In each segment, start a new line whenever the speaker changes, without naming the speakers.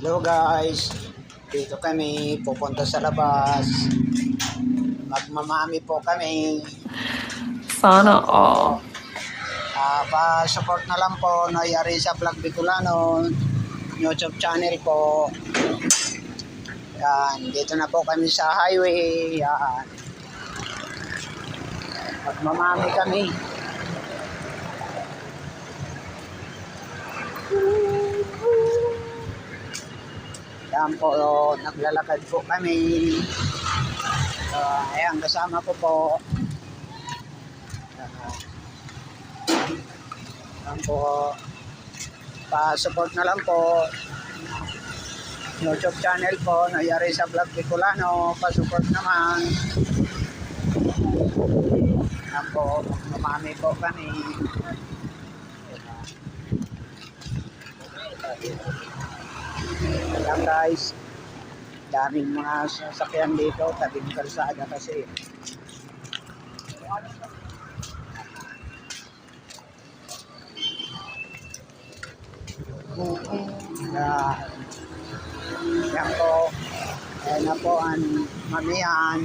Hello guys, dito kami pupunta sa labas. Magmamami po kami.
Sana all.
Pa-support na lang po na Arisa Vlog Bicolano YouTube channel po. Yan, dito na po kami sa highway. Yan. Magmamami kami. Yan po, naglalakad po kami. Ayan, kasama ko po. Yan po. Pa-support na lang po. YouTube channel po, nangyari sa Vlog Bicolano. Pa-support naman. Yan po, mamami po kami. Ayan guys, daming mga sasakyan dito, tabing kalsada kasi. Yan po, ayan na po ang mamihan.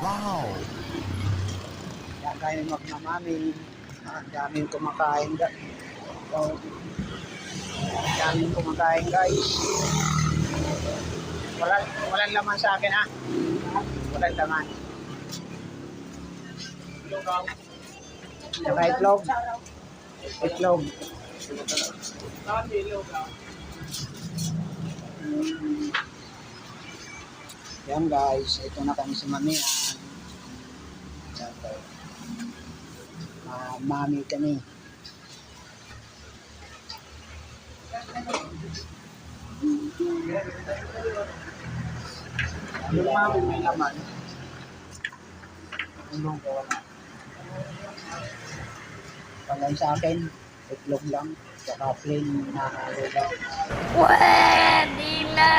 Wow!
Yan kayo magmamami. Ang daming kumakain. Daming kumakain guys. Walang laman sa akin ha. Walang laman. Saka itlog. Itlog. Yan guys, ito na kami sa mamihan. Mami kami. Yung mami may laman. Anong ko wala. Palay sa akin, itlog lang. Saka plain na lugaw.
Pwede na!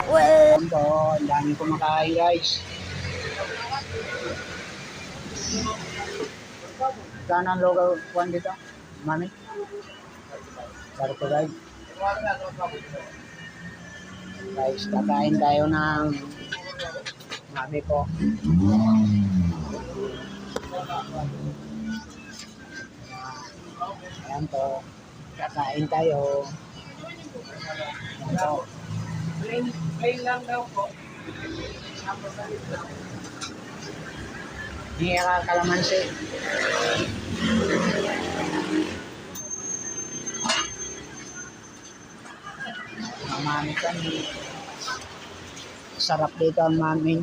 Ayan po, ang daming kumakain guys. Saan ang lugaw kuhan dito? Mami? Sarap po guys. Guys, kakain tayo ng mami po. Ayan po. Kakain tayo. Ayan po.
Plain lang daw po.
Hindi ka kalamansi. Mami kami. Sarap dito ang mami.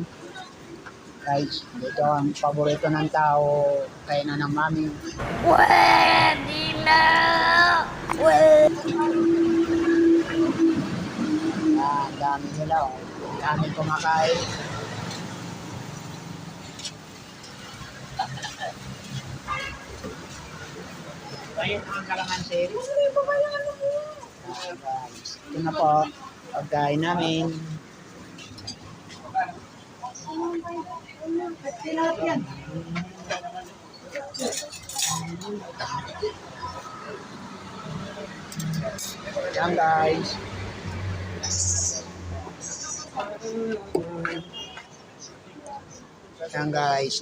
Guys, dito ang paborito ng tao. Kainan ng mami.
Pwede na!
Ang dami nila. Ang dami kumakain. Ayun ang kalamansi. Guys, ito na po. Pagkain namin. Yan guys. Yan guys.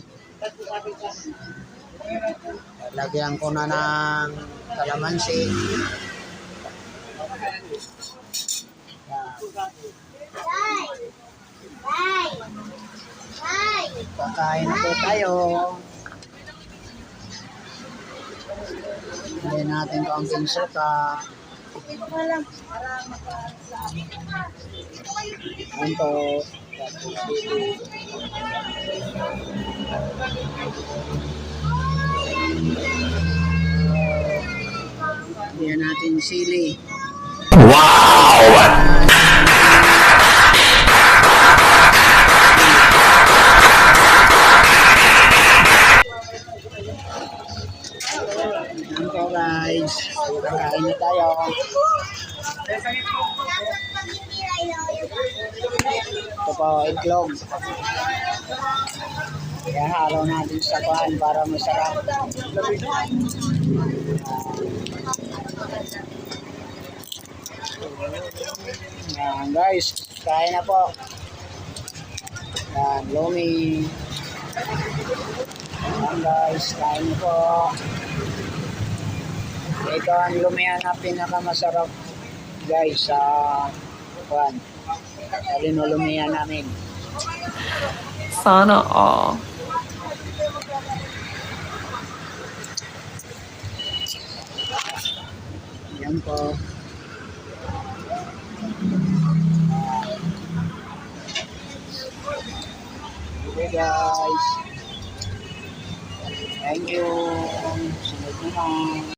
Lagyan ko na ng kalamansi. Kakain na po tayo. Hindi natin kaunting suka. Ayan po. Ayan natin sili.
Wow!
Ayan po guys. Kakain na tayo. Ito po, itlog. Kaya halo natin sa kuhan para masarap. Yan guys, kain na po. Yan, Lumi. Yan guys, kain na po. Ito ang lumihan na pinakamasarap guys sa linulumihan namin.
Sana all.
Yan po. Okay guys. Thank you. Sunod na lang.